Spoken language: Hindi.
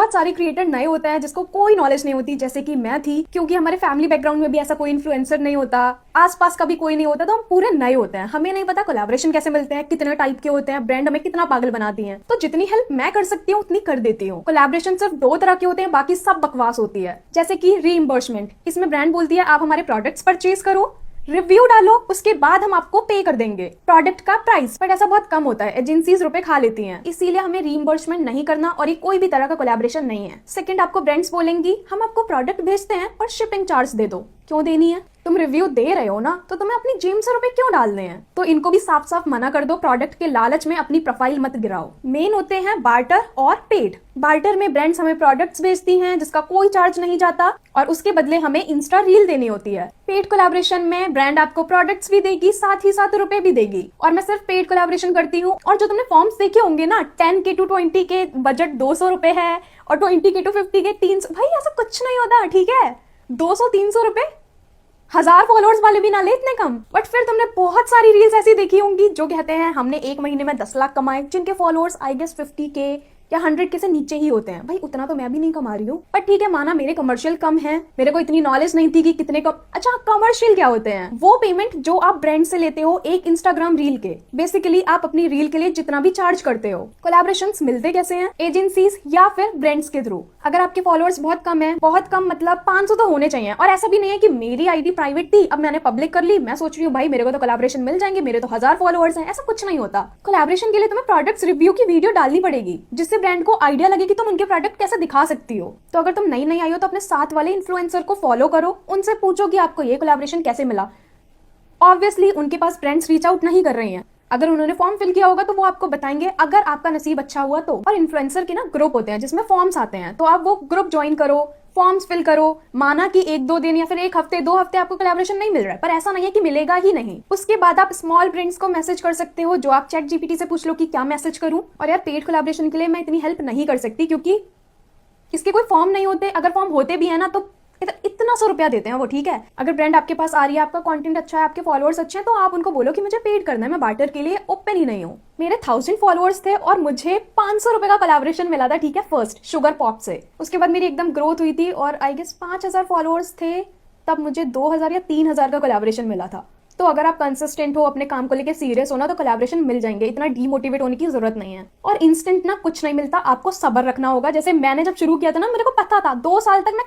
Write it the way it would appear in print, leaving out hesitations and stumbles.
बहुत सारे क्रिएटर नए होते हैं जिसको कोई नॉलेज नहीं होती, जैसे कि मैं थी, क्योंकि हमारे फैमिली बैकग्राउंड में भी ऐसा कोई इन्फ्लुएंसर नहीं होता, आसपास का भी कोई नहीं होता, तो हम पूरे नए होते हैं। हमें नहीं पता कोलैबोरेशन कैसे मिलते हैं, कितने टाइप के होते हैं, ब्रांड हमें कितना पागल बनाती है। तो जितनी हेल्प मैं कर सकती हूँ उतनी कर देती हूँ। कोलैबोरेशन सिर्फ 2 तरह के होते हैं, बाकी सब बकवास होती है। जैसे कि रीइंबर्समेंट, इसमें ब्रांड बोलती है आप हमारे प्रोडक्ट्स परचेज करो, रिव्यू डालो, उसके बाद हम आपको पे कर देंगे प्रोडक्ट का प्राइस। बट ऐसा बहुत कम होता है, एजेंसीज रुपए खा लेती हैं, इसीलिए हमें रीइंबर्समेंट नहीं करना और ये कोई भी तरह का कोलैबोरेशन नहीं है। सेकंड, आपको ब्रांड्स बोलेंगी हम आपको प्रोडक्ट भेजते हैं और शिपिंग चार्ज दे दो। क्यों देनी है? तुम रिव्यू दे रहे हो ना, तो तुम्हें अपनी जेब से रुपए क्यों डालने हैं? तो इनको भी साफ साफ मना कर दो, प्रोडक्ट के लालच में अपनी प्रोफाइल मत गिराओ। मेन होते हैं बार्टर और पेड। बार्टर में ब्रांड्स हमें प्रोडक्ट्स भेजती हैं जिसका कोई चार्ज नहीं जाता और उसके बदले हमें इंस्टा रील देनी होती है। पेड कोलैबोरेशन में ब्रांड आपको प्रोडक्ट्स भी देगी, साथ ही साथ रुपए भी देगी। और मैं सिर्फ पेड कोलैबोरेशन करती हूँ। और जो तुमने फॉर्म्स देखे होंगे ना, 10K to 20K बजट 200 रुपए है और 20K to 50K 300, भाई ऐसा कुछ नहीं होता, ठीक है? 200-300 रुपए, 1000 फॉलोअर्स वाले भी ना ले इतने कम। बट फिर तुमने बहुत सारी रील्स ऐसी देखी होंगी जो कहते हैं हमने 1 महीने में 10 लाख कमाए, जिनके फॉलोअर्स आई गेस 50K या 100K से नीचे ही होते हैं। भाई उतना तो मैं भी नहीं कमा रही हूँ, पर ठीक है, माना मेरे कमर्शियल कम है, मेरे को इतनी नॉलेज नहीं थी कि कितने कम। अच्छा, कमर्शियल क्या होते हैं? वो पेमेंट जो आप ब्रांड से लेते हो एक इंस्टाग्राम रील के। बेसिकली आप अपनी रील के लिए जितना भी चार्ज करते हो। कोलैबोरेशंस मिलते कैसे हैं? एजेंसीज या फिर ब्रांड्स के थ्रू। अगर आपके फॉलोअर्स बहुत कम है, बहुत कम मतलब 500 तो होने चाहिए। और ऐसा भी नहीं है कि मेरी आईडी प्राइवेट थी, अब मैंने पब्लिक कर ली, मैं सोच रही हूँ भाई मेरे को तो कोलैबोरेशन मिल जाएंगे, मेरे तो 1000 फॉलोअर्स हैं। ऐसा कुछ नहीं होता। कोलैबोरेशन के लिए तुम्हें प्रोडक्ट्स रिव्यू की वीडियो डालनी पड़ेगी, जिससे ब्रांड को आइडिया लगे कि तुम उनके प्रोडक्ट कैसे दिखा सकती हो। तो अगर तुम नई आई हो तो अपने साथ वाले इन्फ्लुएंसर को फॉलो करो, उनसे पूछो कि आपको ये कोलैबोरेशन कैसे मिला। ऑब्वियसली उनके पास ब्रांड्स रीच आउट नहीं कर रही हैं। अगर उन्होंने फॉर्म फिल किया होगा तो वो आपको बताएंगे, अगर आपका नसीब अच्छा हुआ तो। और इन्फ्लुएंसर के ना ग्रुप होते हैं जिसमें फॉर्म्स आते हैं, तो आप वो ग्रुप ज्वाइन करो, फॉर्म्स फिल करो। माना कि 1-2 दिन या फिर 1 हफ्ते 2 हफ्ते आपको कोलैबोरेशन नहीं मिल रहा है, पर ऐसा नहीं है कि मिलेगा ही नहीं। उसके बाद आप स्मॉल ब्रांड्स को मैसेज कर सकते हो, जो आप चैट जीपीटी से पूछ लो कि क्या मैसेज करूं। और यार पेड कोलैबोरेशन के लिए मैं इतनी हेल्प नहीं कर सकती, क्योंकि इसके कोई फॉर्म नहीं होते। अगर फॉर्म होते भी है ना तो इतना 100 रुपया देते हैं वो, ठीक है? अगर ब्रांड आपके पास आ रही है, आपका कंटेंट अच्छा है, आपके फॉलोअर्स अच्छे हैं, तो आप उनको बोलो कि मुझे पेड करना है, मैं बार्टर के लिए ओपन ही नहीं हूँ। मेरे 1000 फॉलोअर्स थे और मुझे 500 रुपए का कोलैबोरेशन मिला था, ठीक है, फर्स्ट शुगर पॉप से। उसके बाद मेरी एकदम ग्रोथ हुई थी और आई गेस 5000 फॉलोअर्स थे, तब मुझे 2000 या 3000 का कोलैबोरेशन मिला था। तो अगर आप कंसिस्टेंट हो, अपने काम को लेकर सीरियस हो ना, तो कोलैबोरेशन मिल जाएंगे, इतना डीमोटिवेट होने की जरूरत नहीं है। और इंस्टेंट ना कुछ नहीं मिलता, आपको सब्र रखना होगा। जैसे मैंने जब शुरू किया था ना, मेरे को पता था 2 साल तक मैं